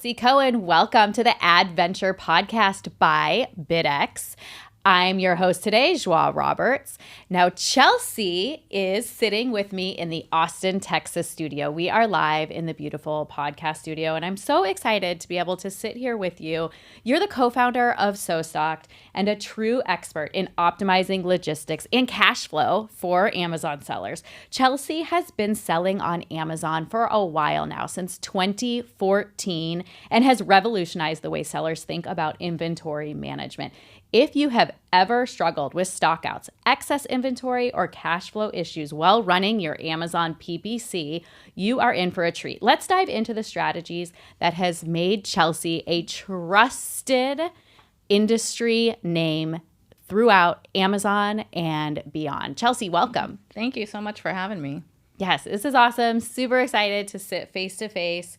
Chelsea Cohen. Welcome to the Adventure Podcast by BidX. I'm your host today, Joie Roberts. Now, Chelsea is sitting with me in the Austin, Texas studio. We are live in the beautiful podcast studio, and I'm so excited to be able to sit here with you. You're the co-founder of SoStocked and a true expert in optimizing logistics and cash flow for Amazon sellers. Chelsea has been selling on Amazon for a while now, since 2014, and has revolutionized the way sellers think about inventory management. If you have ever struggled with stockouts, excess inventory, or cash flow issues while running your Amazon PPC, you are in for a treat. Let's dive into the strategies that has made Chelsea a trusted industry name throughout Amazon and beyond. Chelsea, welcome. Thank you so much for having me. Yes, this is awesome. Super excited to sit face to face.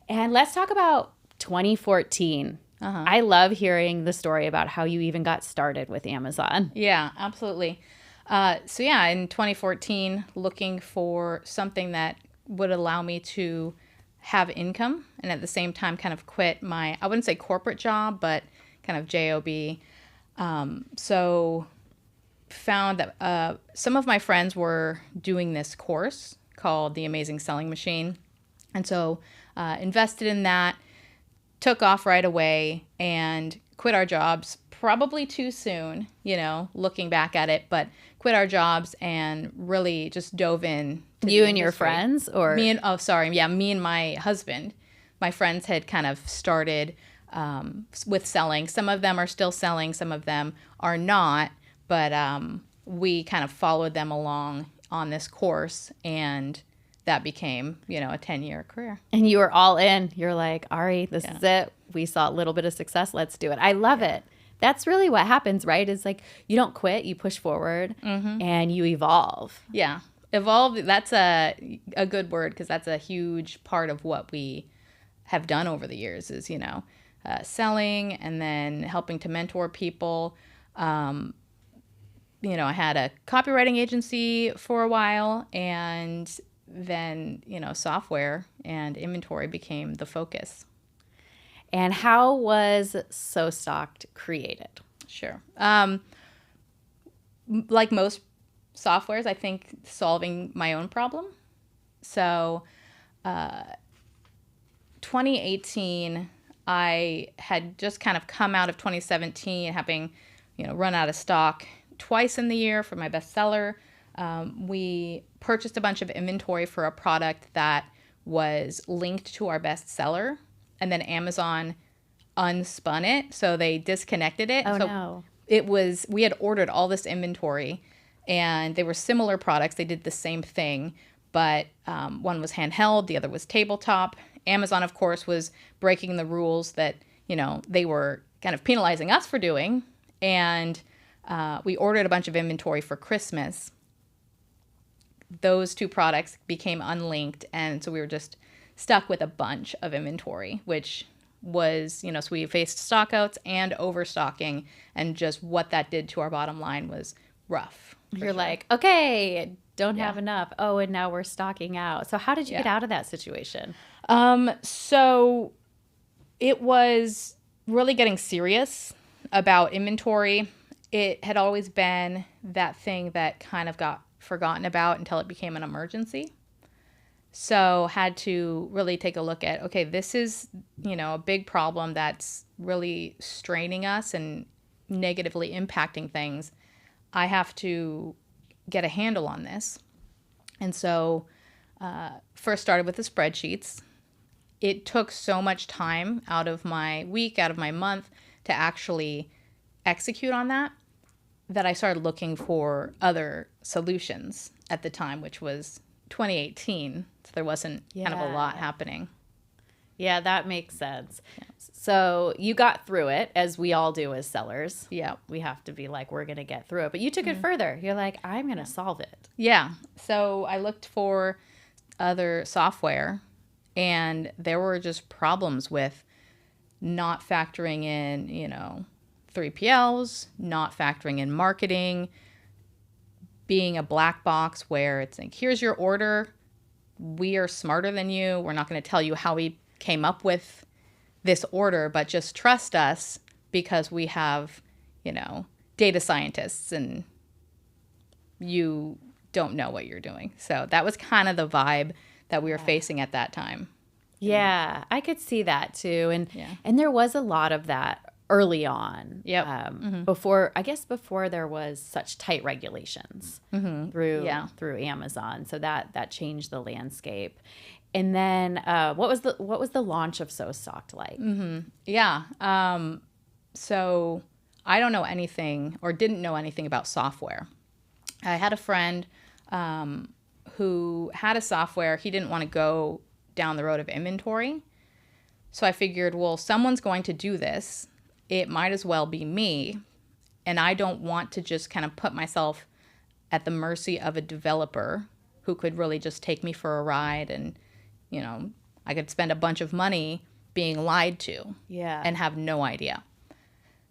And let's talk about 2014. I love hearing the story about how you even got started with Amazon. Yeah, absolutely. In 2014, looking for something that would allow me to have income and at the same time kind of quit my, I wouldn't say corporate job, but kind of JOB. So found that some of my friends were doing this course called The Amazing Selling Machine. And so invested in that. Took off right away and quit our jobs probably too soon, looking back at it, but quit our jobs and really just dove in. You and your friends or? Me and my husband. My friends had kind of started with selling. Some of them are still selling, some of them are not, but we kind of followed them along on this course, and that became, a 10-year career. And you were all in. You're like, Ari, this is it. We saw a little bit of success. Let's do it. I love it. That's really what happens, right? It's like you don't quit, you push forward, and you evolve. Yeah. Evolve, that's a good word, because that's a huge part of what we have done over the years is, selling and then helping to mentor people. I had a copywriting agency for a while, and then, software and inventory became the focus. And how was SoStocked created? Sure. Like most softwares, I think solving my own problem. So 2018, I had just kind of come out of 2017 having, run out of stock twice in the year for my bestseller. We purchased a bunch of inventory for a product that was linked to our bestseller, and then Amazon unspun it, so they disconnected it. Oh, so no. We had ordered all this inventory, and they were similar products. They did the same thing, but one was handheld, the other was tabletop. Amazon, of course, was breaking the rules that, they were kind of penalizing us for doing, and we ordered a bunch of inventory for Christmas. Those two products became unlinked, and so we were just stuck with a bunch of inventory, which was, so we faced stockouts and overstocking, and just what that did to our bottom line was rough. You're like, okay, don't have enough. Oh, and now we're stocking out. So how did you get out of that situation? So it was really getting serious about inventory. It had always been that thing that kind of got forgotten about until it became an emergency. So had to really take a look at, okay, this is, a big problem that's really straining us and negatively impacting things. I have to get a handle on this. And so first started with the spreadsheets. It took so much time out of my week, out of my month to actually execute on that I started looking for other solutions at the time, which was 2018. So there wasn't kind of a lot happening. Yeah, that makes sense. Yeah. So you got through it, as we all do as sellers. Yeah. We have to be like, we're going to get through it. But you took it further. You're like, I'm going to solve it. Yeah. So I looked for other software, and there were just problems with not factoring in, 3PLs, not factoring in marketing, being a black box where it's like, here's your order. We are smarter than you. We're not going to tell you how we came up with this order, but just trust us because we have, data scientists and you don't know what you're doing. So that was kind of the vibe that we were facing at that time. Yeah, I could see that too. And there was a lot of that early on. Yep. Before there was such tight regulations through Amazon. So that changed the landscape. And then what was the launch of SoStocked like? Yeah. So I don't know anything or didn't know anything about software. I had a friend who had a software. He didn't want to go down the road of inventory. So I figured, well, someone's going to do this. It might as well be me. And I don't want to just kind of put myself at the mercy of a developer who could really just take me for a ride and, I could spend a bunch of money being lied to and have no idea.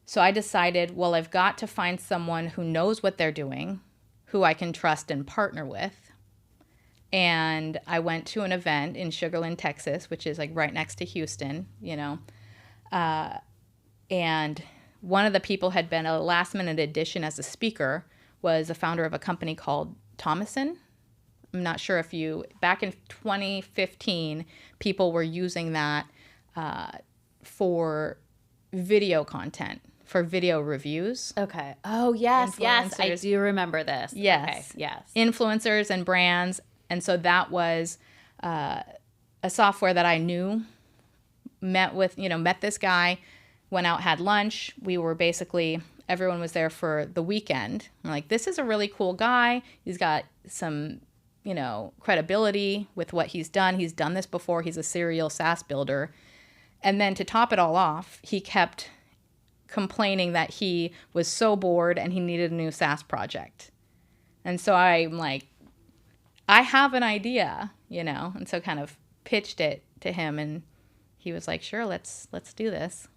So I decided, well, I've got to find someone who knows what they're doing, who I can trust and partner with. And I went to an event in Sugar Land, Texas, which is like right next to Houston, and one of the people had been a last minute addition as a speaker, was the founder of a company called Thomason. I'm not sure if back in 2015, people were using that for video content, for video reviews. Okay. Oh, yes, I do remember this. Yes. Okay, yes. Influencers and brands. And so that was a software that I knew, met this guy, went out, had lunch. We were everyone was there for the weekend. I'm like, this is a really cool guy. He's got some, credibility with what he's done. He's done this before. He's a serial SaaS builder. And then to top it all off, he kept complaining that he was so bored and he needed a new SaaS project. And so I'm like, I have an idea, and so kind of pitched it to him, and he was like, sure, let's do this.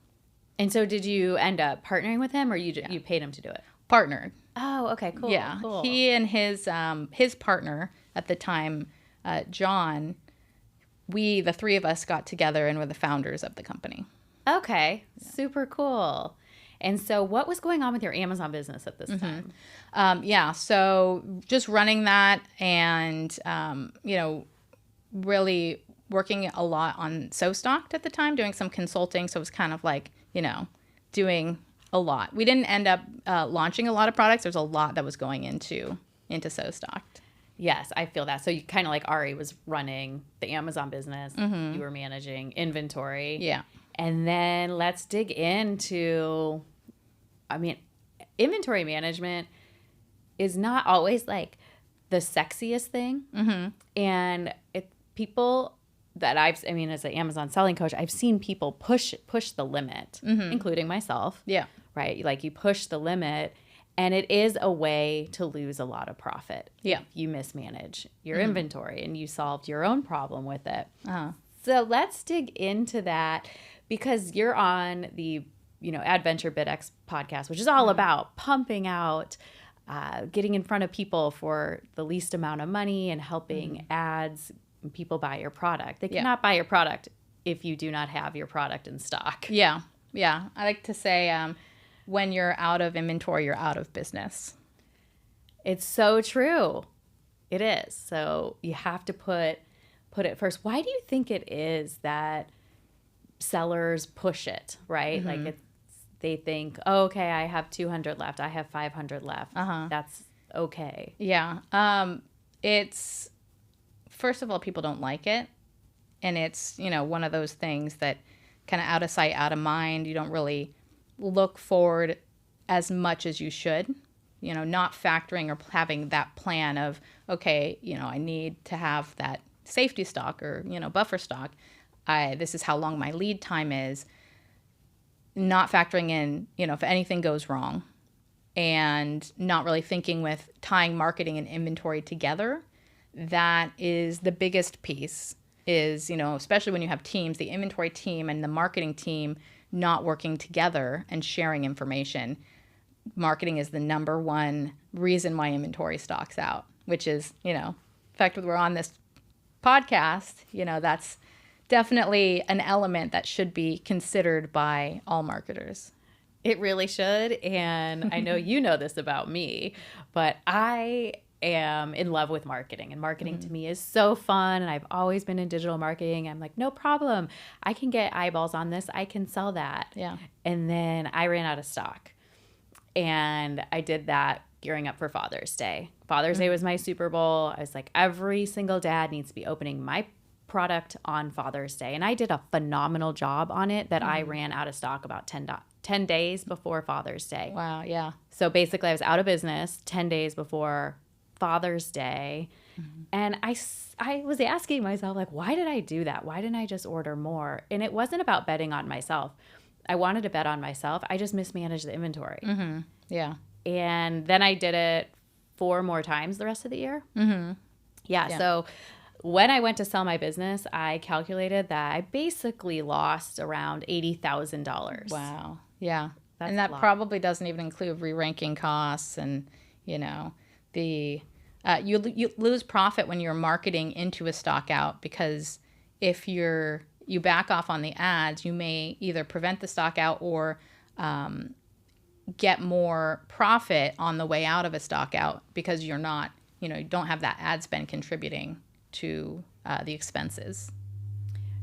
And so did you end up partnering with him, or you paid him to do it? Partnered. Oh, okay, cool. Yeah. Cool. He and his partner at the time, John, the three of us got together and were the founders of the company. Okay. Yeah. Super cool. And so what was going on with your Amazon business at this time? So just running that and, really working a lot on SoStocked at the time, doing some consulting. So it was kind of like, doing a lot. We didn't end up launching a lot of products. There's a lot that was going into SoStocked. Yes, I feel that. So you kind of like Ari was running the Amazon business. You were managing inventory. Yeah. And then let's dig into, inventory management is not always like the sexiest thing. And people that as an Amazon selling coach, I've seen people push the limit, including myself. Yeah. Right? Like you push the limit, and it is a way to lose a lot of profit. Yeah. If you mismanage your inventory and you solved your own problem with it. So let's dig into that, because you're on the Adventure BidX podcast, which is all about pumping out, getting in front of people for the least amount of money and helping ads and people buy your product. They cannot buy your product if you do not have your product in stock. Yeah. Yeah. I like to say when you're out of inventory, you're out of business. It's so true. It is. So you have to put it first. Why do you think it is that sellers push it, right? Like they think, oh, okay, I have 200 left. I have 500 left. That's okay. Yeah. It's, first of all, people don't like it. And it's, one of those things that kind of out of sight, out of mind. You don't really look forward as much as you should, not factoring or having that plan of, okay, I need to have that safety stock or, buffer stock. This is how long my lead time is. Not factoring in, if anything goes wrong, and not really thinking with tying marketing and inventory together. That is the biggest piece is, especially when you have teams, the inventory team and the marketing team not working together and sharing information. Marketing is the number one reason why inventory stocks out, which is, in fact, we're on this podcast, that's definitely an element that should be considered by all marketers. It really should. And I know you know this about me, but I am in love with marketing. And marketing to me is so fun. And I've always been in digital marketing. I'm like, no problem. I can get eyeballs on this. I can sell that. Yeah. And then I ran out of stock. And I did that gearing up for Father's Day. Father's Day was my Super Bowl. I was like, every single dad needs to be opening my product on Father's Day. And I did a phenomenal job on it that I ran out of stock about 10 days before Father's Day. Wow, yeah. So basically I was out of business 10 days before Father's Day. And I was asking myself, like, why did I do that? Why didn't I just order more? And it wasn't about betting on myself. I wanted to bet on myself. I just mismanaged the inventory. Yeah. And then I did it 4 more times the rest of the year. Yeah. So when I went to sell my business, I calculated that I basically lost around $80,000. Wow. Yeah. That's and that a lot. probably doesn't even include re-ranking costs and, the you lose profit when you're marketing into a stock out, because if you back off on the ads, you may either prevent the stock out or get more profit on the way out of a stock out, because you're not, you don't have that ad spend contributing to the expenses.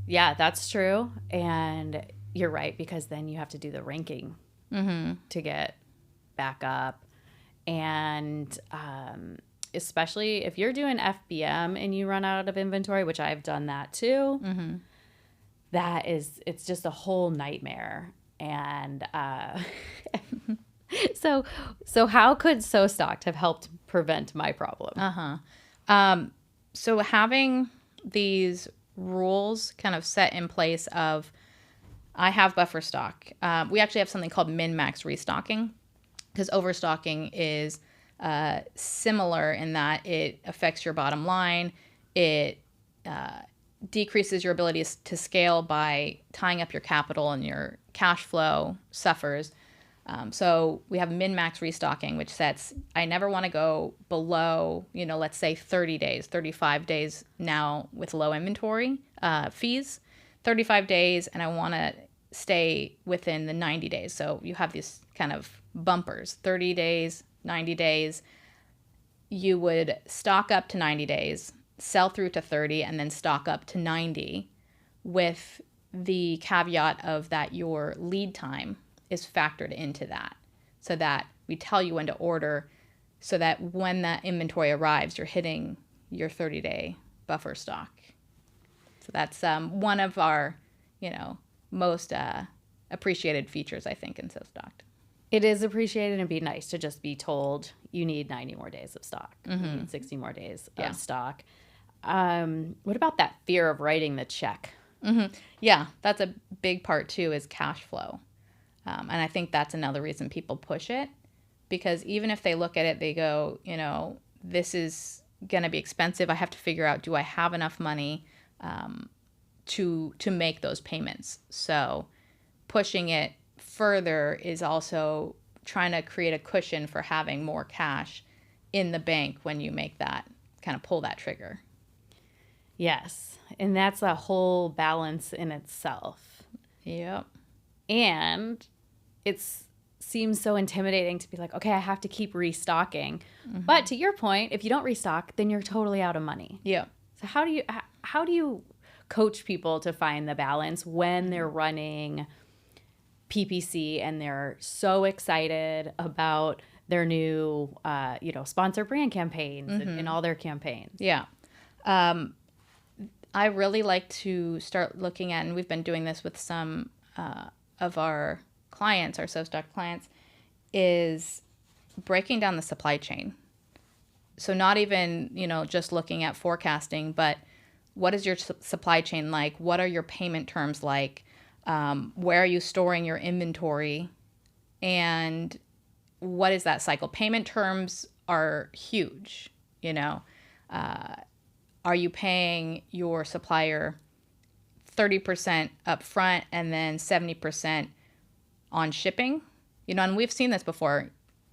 Yeah, that's true. And you're right, because then you have to do the ranking to get back up. And especially if you're doing FBM and you run out of inventory, which I've done that too, it's just a whole nightmare. And so how could SoStocked have helped prevent my problem? So having these rules kind of set in place of, I have buffer stock. We actually have something called min-max restocking, because overstocking is similar in that it affects your bottom line. It decreases your ability to scale by tying up your capital, and your cash flow suffers. So we have min-max restocking, which sets, I never want to go below, let's say 30 days, 35 days now with low inventory fees, 35 days, and I want to stay within the 90 days. So you have these kind of bumpers, 30 days, 90 days. You would stock up to 90 days, sell through to 30, and then stock up to 90, with the caveat of that your lead time is factored into that, so that we tell you when to order, so that when that inventory arrives, you're hitting your 30-day buffer stock. So that's one of our, most appreciated features, I think, in SoStocked. It is appreciated, and it'd be nice to just be told you need 90 more days of stock, you need 60 more days of stock. What about that fear of writing the check? Yeah, that's a big part too, is cash flow. And I think that's another reason people push it, because even if they look at it, they go, this is going to be expensive. I have to figure out, do I have enough money to make those payments? So pushing it further is also trying to create a cushion for having more cash in the bank when you make that, kind of pull that trigger. Yes. And that's a whole balance in itself. Yep. And it seems so intimidating to be like, okay, I have to keep restocking. But to your point, if you don't restock, then you're totally out of money. Yeah. So how do you coach people to find the balance when they're running PPC and they're so excited about their new, sponsor brand campaigns and all their campaigns? Yeah. I really like to start looking at, and we've been doing this with some of our clients, our SoStocked clients, is breaking down the supply chain. So not even, just looking at forecasting, but what is your supply chain like? What are your payment terms like? Where are you storing your inventory? And what is that cycle? Payment terms are huge, Are you paying your supplier 30% up front and then 70% on shipping? And we've seen this before.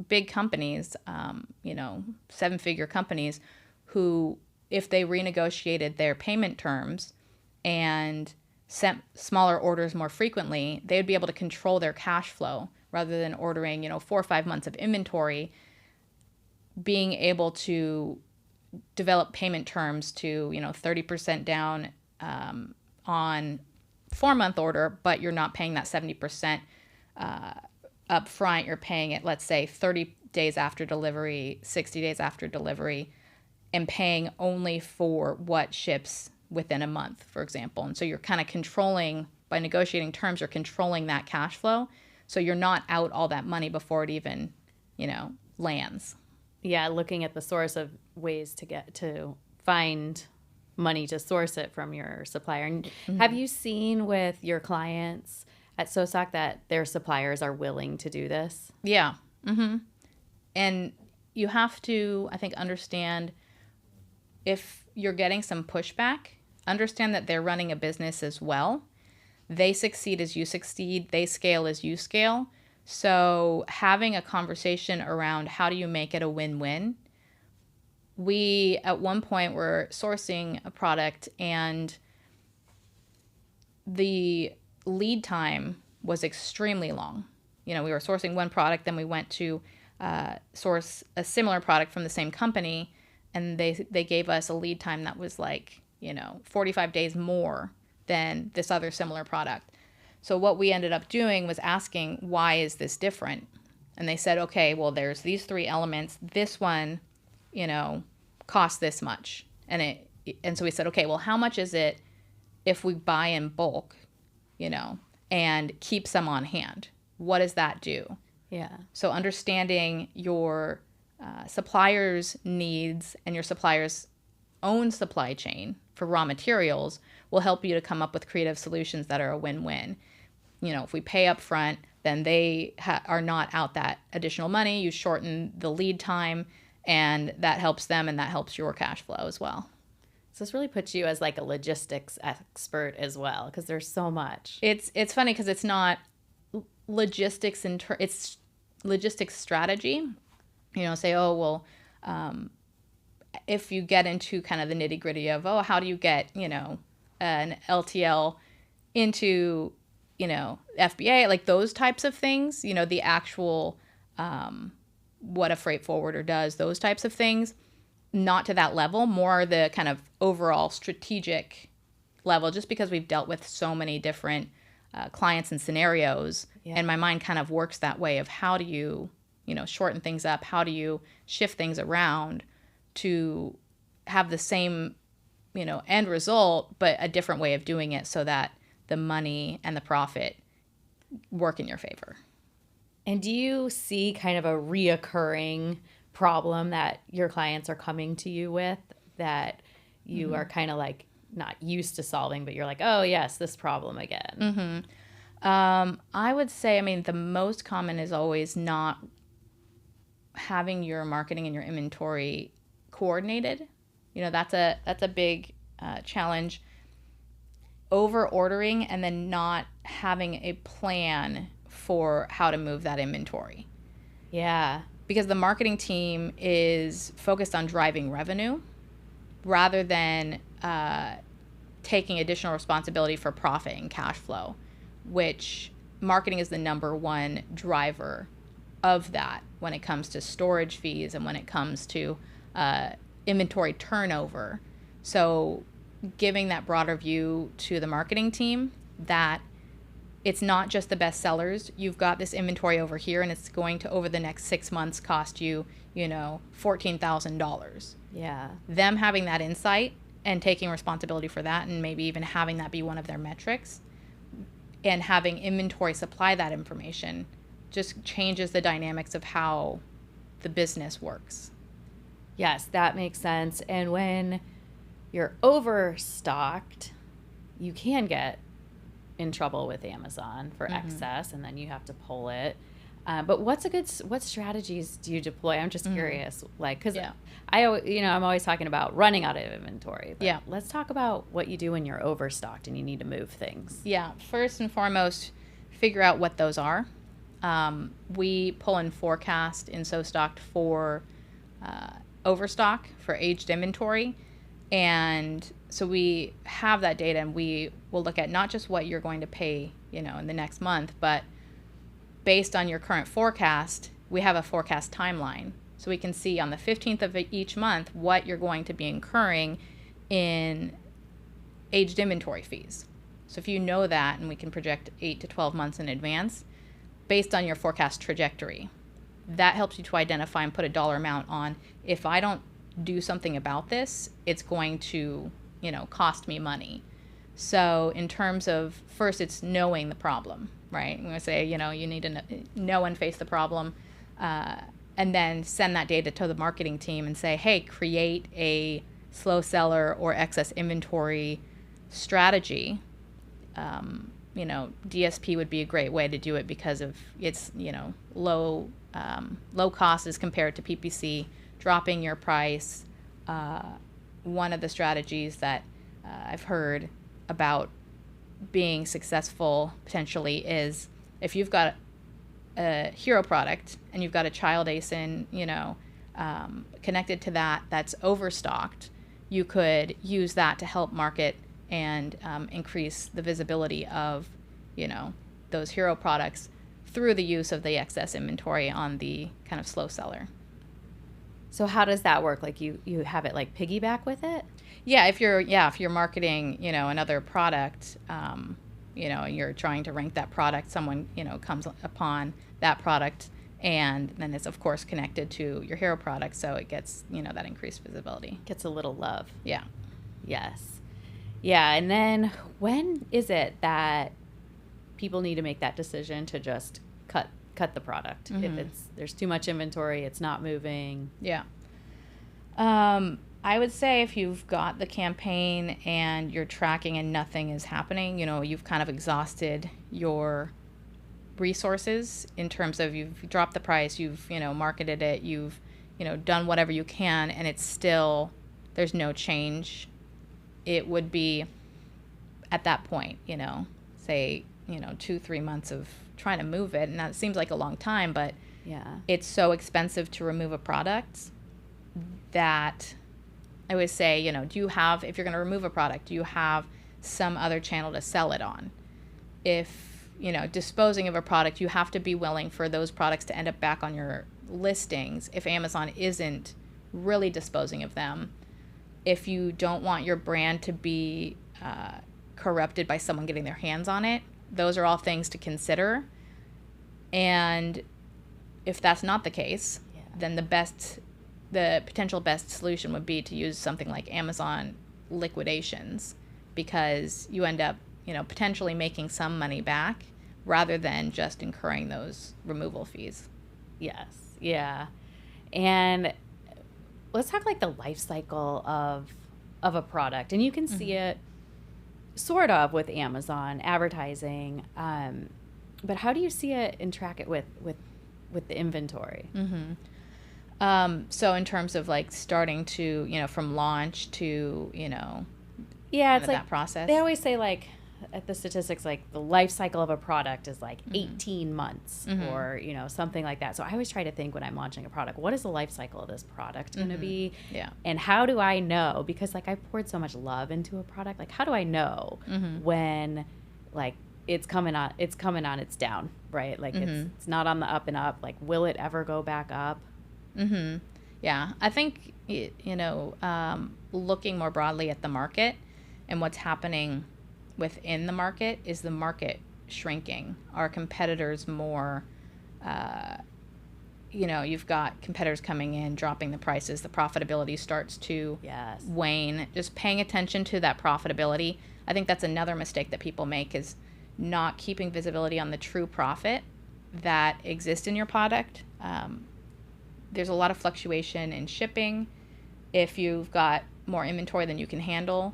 Big companies, 7-figure companies, who, if they renegotiated their payment terms and sent smaller orders more frequently, they would be able to control their cash flow rather than ordering, 4 or 5 months of inventory, being able to develop payment terms to, 30% down on 4-month order, but you're not paying that 70% up front. You're paying it, let's say, 30 days after delivery, 60 days after delivery, and paying only for what ships within a month, for example. And so you're kind of controlling, by negotiating terms, you're controlling that cash flow. So you're not out all that money before it even, lands. Yeah, looking at the source of ways to find money to source it from your supplier. And have you seen with your clients at SoStock that their suppliers are willing to do this? Yeah. And you have to, I think, understand if you're getting some pushback, understand that they're running a business as well. They succeed as you succeed. They scale as you scale. So having a conversation around how do you make it a win-win. We, at one point, were sourcing a product and the lead time was extremely long. We were sourcing one product, then we went to source a similar product from the same company, and they gave us a lead time that was 45 days more than this other similar product. So what we ended up doing was asking, why is this different? And they said, okay, well, there's these 3 elements. This one, costs this much. And so we said, okay, well, how much is it if we buy in bulk, and keep some on hand? What does that do? Yeah. So understanding your supplier's needs and your supplier's own supply chain for raw materials will help you to come up with creative solutions that are a win-win. If we pay up front, then they are not out that additional money. You shorten the lead time, and that helps them, and that helps your cash flow as well. So this really puts you as a logistics expert as well, because there's so much. It's funny because it's not logistics, it's logistics strategy. Say, oh, well, if you get into kind of the nitty gritty of, oh, how do you get, an LTL into, FBA, like those types of things, the actual, what a freight forwarder does, those types of things, not to that level, more the kind of overall strategic level, just because we've dealt with so many different clients and scenarios. Yeah. And my mind kind of works that way of how do you, shorten things up? How do you shift things around to have the same, end result, but a different way of doing it so that the money and the profit work in your favor? And do you see kind of a reoccurring problem that your clients are coming to you with that you are kind of not used to solving, but you're like, oh, yes, this problem again? I would say, the most common is always not having your marketing and your inventory coordinated. That's a big challenge. Over ordering and then not having a plan for how to move that inventory. Yeah. Because the marketing team is focused on driving revenue rather than taking additional responsibility for profit and cash flow, which marketing is the number one driver of that when it comes to storage fees and when it comes to inventory turnover. So giving that broader view to the marketing team that it's not just the best sellers. You've got this inventory over here, and it's going to, over the next 6 months, cost you, $14,000. Yeah. Them having that insight and taking responsibility for that, and maybe even having that be one of their metrics, and having inventory supply that information just changes the dynamics of how the business works. Yes, that makes sense. And when you're overstocked, you can get in trouble with Amazon for excess, and then you have to pull it. But what strategies do you deploy? I'm just curious, because I'm always talking about running out of inventory. But let's talk about what you do when you're overstocked and you need to move things. Yeah, first and foremost, figure out what those are. We pull in forecast in SoStocked for overstock, for aged inventory. And so we have that data, and we will look at not just what you're going to pay, in the next month, but based on your current forecast, we have a forecast timeline. So we can see on the 15th of each month what you're going to be incurring in aged inventory fees. So if you know that, and we can project 8 to 12 months in advance based on your forecast trajectory, that helps you to identify and put a dollar amount on, if I don't do something about this, it's going to, cost me money. So in terms of, first, it's knowing the problem, right? I'm going to say, you need to know and face the problem, and then send that data to the marketing team and say, hey, create a slow seller or excess inventory strategy. DSP would be a great way to do it because of its, low cost as compared to PPC, dropping your price. One of the strategies that I've heard about being successful potentially is if you've got a hero product and you've got a child ASIN, connected to that's overstocked, you could use that to help market and increase the visibility of, those hero products through the use of the excess inventory on the kind of slow seller. So how does that work? Like you have it like piggyback with it? Yeah, if you're marketing, another product, you're trying to rank that product, someone, comes upon that product, and then it's of course connected to your hero product, so it gets, that increased visibility. Gets a little love. Yeah. Yes. Yeah, and then when is it that people need to make that decision to just cut the product? Mm-hmm. If there's too much inventory, it's not moving. Yeah. I would say if you've got the campaign and you're tracking and nothing is happening, you've kind of exhausted your resources in terms of you've dropped the price, you've, marketed it, you've, done whatever you can, and it's still, there's no change. It would be at that point, say, 2-3 months of trying to move it. And that seems like a long time, but yeah, it's so expensive to remove a product that I would say, do you have, if you're going to remove a product, do you have some other channel to sell it on? If, disposing of a product, you have to be willing for those products to end up back on your listings if Amazon isn't really disposing of them. If you don't want your brand to be corrupted by someone getting their hands on it, those are all things to consider. And if that's not the case, then the potential best solution would be to use something like Amazon liquidations, because you end up, potentially making some money back rather than just incurring those removal fees. Yes. Yeah. And let's talk like the life cycle of a product. And you can see it sort of with Amazon advertising. But how do you see it and track it with the inventory? So in terms of like starting to, from launch to, yeah, it's like that process. They always say like at the statistics, like the life cycle of a product is like 18 months or, something like that. So I always try to think when I'm launching a product, what is the life cycle of this product going to be? Yeah. And how do I know? Because like I poured so much love into a product. Like how do I know when like it's coming on its down, right? Like it's not on the up and up. Like, will it ever go back up? Yeah. I think, looking more broadly at the market and what's happening within the market, is the market shrinking? Are competitors more, you've got competitors coming in, dropping the prices, the profitability starts to wane. Just paying attention to that profitability. I think that's another mistake that people make, is not keeping visibility on the true profit that exists in your product. There's a lot of fluctuation in shipping. If you've got more inventory than you can handle,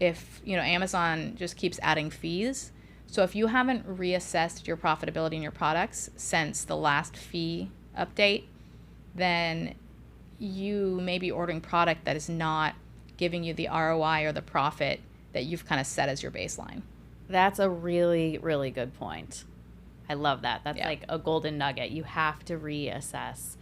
if, Amazon just keeps adding fees. So if you haven't reassessed your profitability in your products since the last fee update, then you may be ordering product that is not giving you the ROI or the profit that you've kind of set as your baseline. That's a really, really good point. I love that. That's like a golden nugget. You have to reassess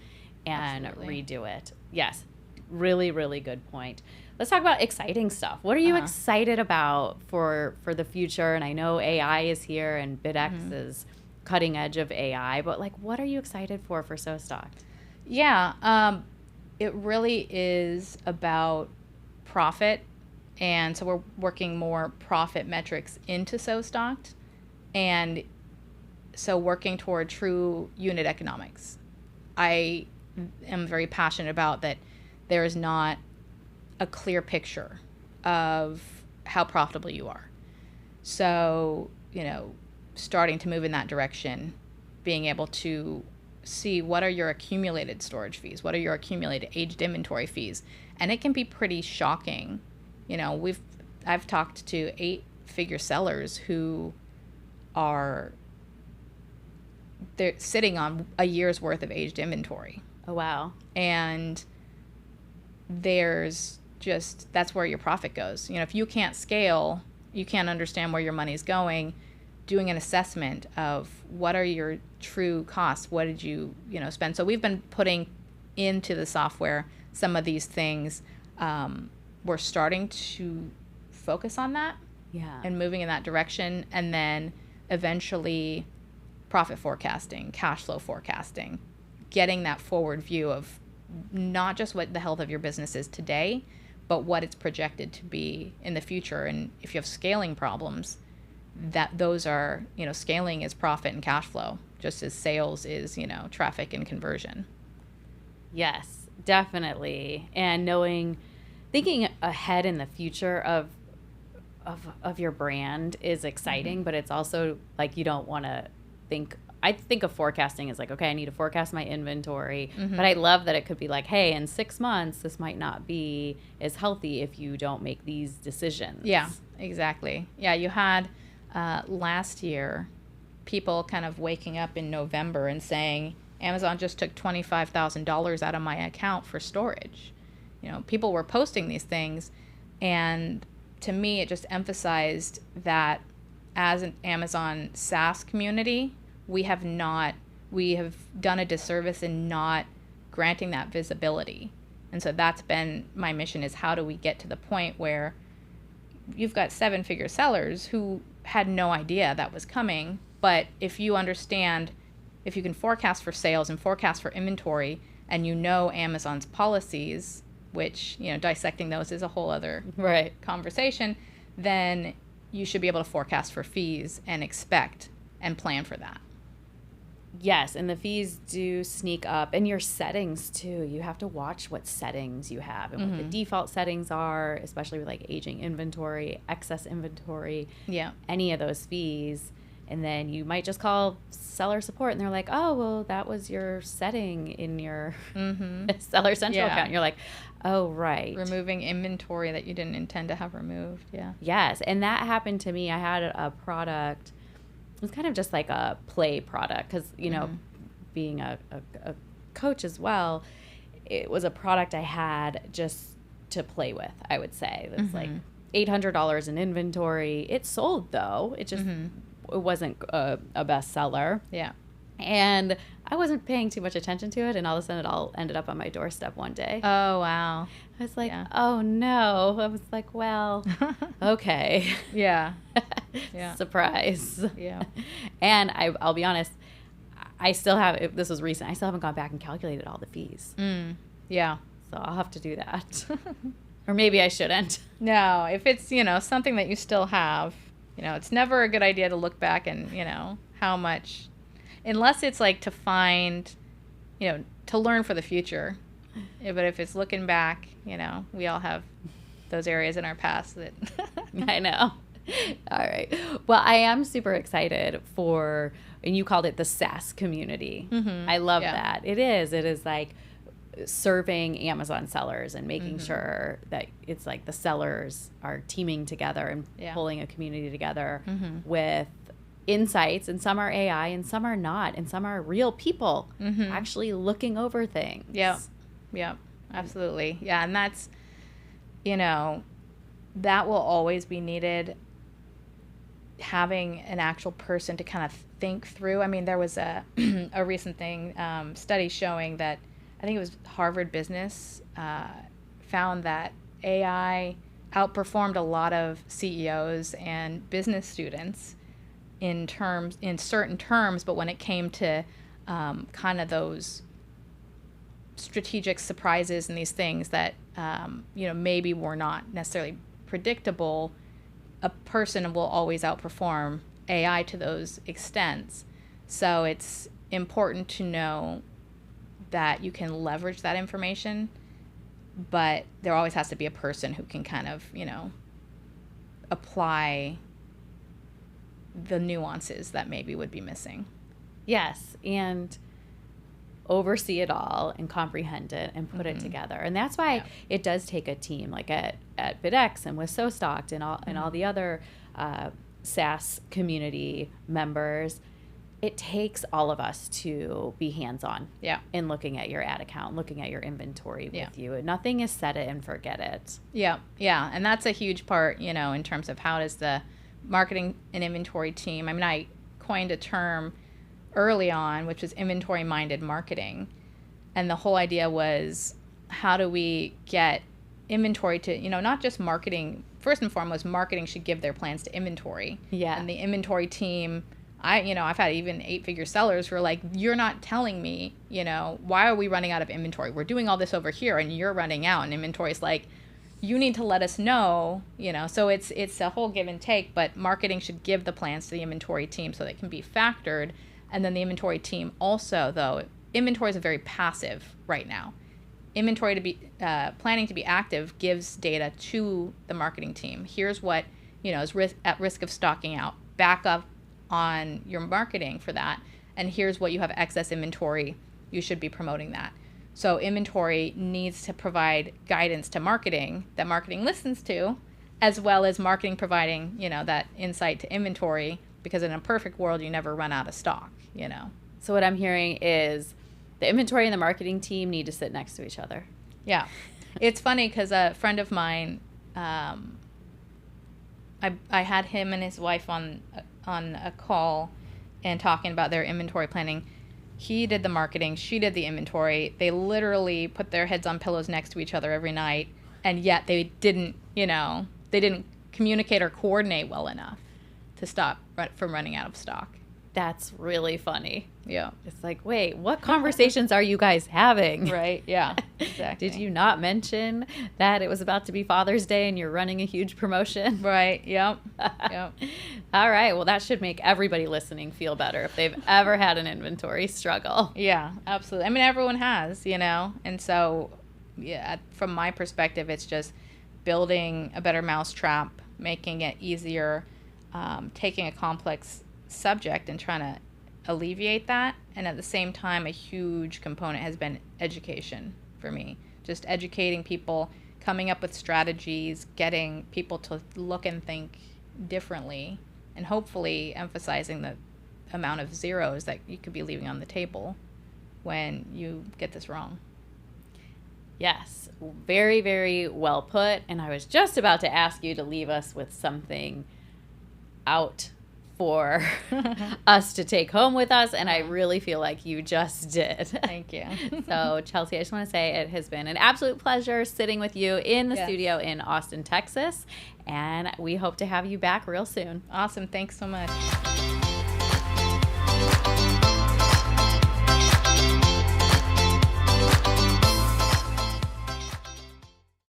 and redo it. Yes. Really, really good point. Let's talk about exciting stuff. What are you excited about for the future? And I know AI is here and BidX is cutting edge of AI, but like, what are you excited for SoStocked? Yeah, it really is about profit. And so we're working more profit metrics into SoStocked. And so working toward true unit economics. I am very passionate about that there is not a clear picture of how profitable you are. So, starting to move in that direction, being able to see what are your accumulated storage fees, what are your accumulated aged inventory fees. And it can be pretty shocking. I've talked to 8-figure sellers who they're sitting on a year's worth of aged inventory. Oh, wow. And that's where your profit goes. If you can't scale, you can't understand where your money's going, doing an assessment of what are your true costs, what did you, spend. So we've been putting into the software some of these things. We're starting to focus on that and moving in that direction. And then eventually profit forecasting, cash flow forecasting, getting that forward view of not just what the health of your business is today, but what it's projected to be in the future. And if you have scaling problems, those are, scaling is profit and cash flow, just as sales is, traffic and conversion. Yes, definitely. And thinking ahead in the future of your brand is exciting, but it's also like you don't want to I think of forecasting as like, okay, I need to forecast my inventory, but I love that it could be like, hey, in 6 months, this might not be as healthy if you don't make these decisions. Yeah, exactly. Yeah, you had last year people kind of waking up in November and saying, Amazon just took $25,000 out of my account for storage. People were posting these things, and to me, it just emphasized that as an Amazon SaaS community, we have done a disservice in not granting that visibility. And so that's been my mission, is how do we get to the point where you've got 7-figure sellers who had no idea that was coming. But if you can forecast for sales and forecast for inventory, and Amazon's policies, which, dissecting those is a whole other conversation, then you should be able to forecast for fees and expect and plan for that. Yes, and the fees do sneak up, and your settings too. You have to watch what settings you have and what the default settings are, especially with like aging inventory, excess inventory, any of those fees. And then you might just call seller support and they're like, oh, well, that was your setting in your Seller Central account. And you're like, oh, right. Removing inventory that you didn't intend to have removed. Yeah. Yes. And that happened to me. I had a product. It was kind of just like a play product because, being a coach as well, it was a product I had just to play with, I would say. It's like $800 in inventory. It sold, though. It just it wasn't a bestseller. Yeah. And I wasn't paying too much attention to it, and all of a sudden it all ended up on my doorstep one day. Oh, wow. I was like, oh, no. I was like, well, okay. Yeah. Surprise. Yeah. And I'll be honest, I still have, this was recent, I still haven't gone back and calculated all the fees. Yeah. So I'll have to do that. Or maybe I shouldn't. No, if it's, something that you still have, it's never a good idea to look back and, how much, unless it's like to find, to learn for the future. Yeah, but if it's looking back, we all have those areas in our past that. I know. All right. Well, I am super excited for, and you called it the SaaS community. I love that. It is like serving Amazon sellers and making sure that it's like the sellers are teaming together and pulling a community together with insights, and some are AI and some are not, and some are real people actually looking over things. Yeah, absolutely. Yeah, and that's, that will always be needed, having an actual person to kind of think through. I mean, there was a recent study showing that, I think it was Harvard Business, found that AI outperformed a lot of CEOs and business students in certain terms, but when it came to kind of those strategic surprises and these things that maybe were not necessarily predictable, a person will always outperform AI to those extents. So it's important to know that you can leverage that information, but there always has to be a person who can kind of, apply the nuances that maybe would be missing. Yes, and oversee it all and comprehend it and put it together. And that's why it does take a team, like at BidX and with SoStocked and all the other SaaS community members. It takes all of us to be hands-on in looking at your ad account, looking at your inventory with you. Nothing is set it and forget it. Yeah. And that's a huge part, in terms of how does the marketing and inventory team, I coined a term early on, which was inventory-minded marketing. And the whole idea was, how do we get inventory to, not just marketing. First and foremost, marketing should give their plans to inventory. Yeah. And the inventory team, I've had even 8-figure sellers who are like, you're not telling me, why are we running out of inventory? We're doing all this over here and you're running out. And inventory is like, you need to let us know, so it's a whole give and take, but marketing should give the plans to the inventory team so that it can be factored. And then the inventory team also, though, inventory is very passive right now. Inventory to be planning to be active gives data to the marketing team. Here's what is at risk of stocking out. Back up on your marketing for that, and here's what you have excess inventory. You should be promoting that. So inventory needs to provide guidance to marketing that marketing listens to, as well as marketing providing that insight to inventory. Because in a perfect world, you never run out of stock. So what I'm hearing is the inventory and the marketing team need to sit next to each other. Yeah. It's funny because a friend of mine, I had him and his wife on a call and talking about their inventory planning. He did the marketing. She did the inventory. They literally put their heads on pillows next to each other every night. And yet they didn't communicate or coordinate well enough to stop from running out of stock. That's really funny. Yeah. It's like, wait, what conversations are you guys having? Right. Yeah. Exactly. Did you not mention that it was about to be Father's Day and you're running a huge promotion? Right. Yep. All right. Well, that should make everybody listening feel better if they've ever had an inventory struggle. Yeah, absolutely. Everyone has, and so, from my perspective, it's just building a better mousetrap, making it easier, taking a complex subject and trying to alleviate that. And at the same time, a huge component has been education for me. Just educating people, coming up with strategies, getting people to look and think differently, and hopefully emphasizing the amount of zeros that you could be leaving on the table when you get this wrong. Yes, very, very well put. And I was just about to ask you to leave us with something out for us to take home with us, and I really feel like you just did. Thank you. So, Chelsea, I just want to say it has been an absolute pleasure sitting with you in the studio in Austin, Texas, and we hope to have you back real soon. Awesome. Thanks so much.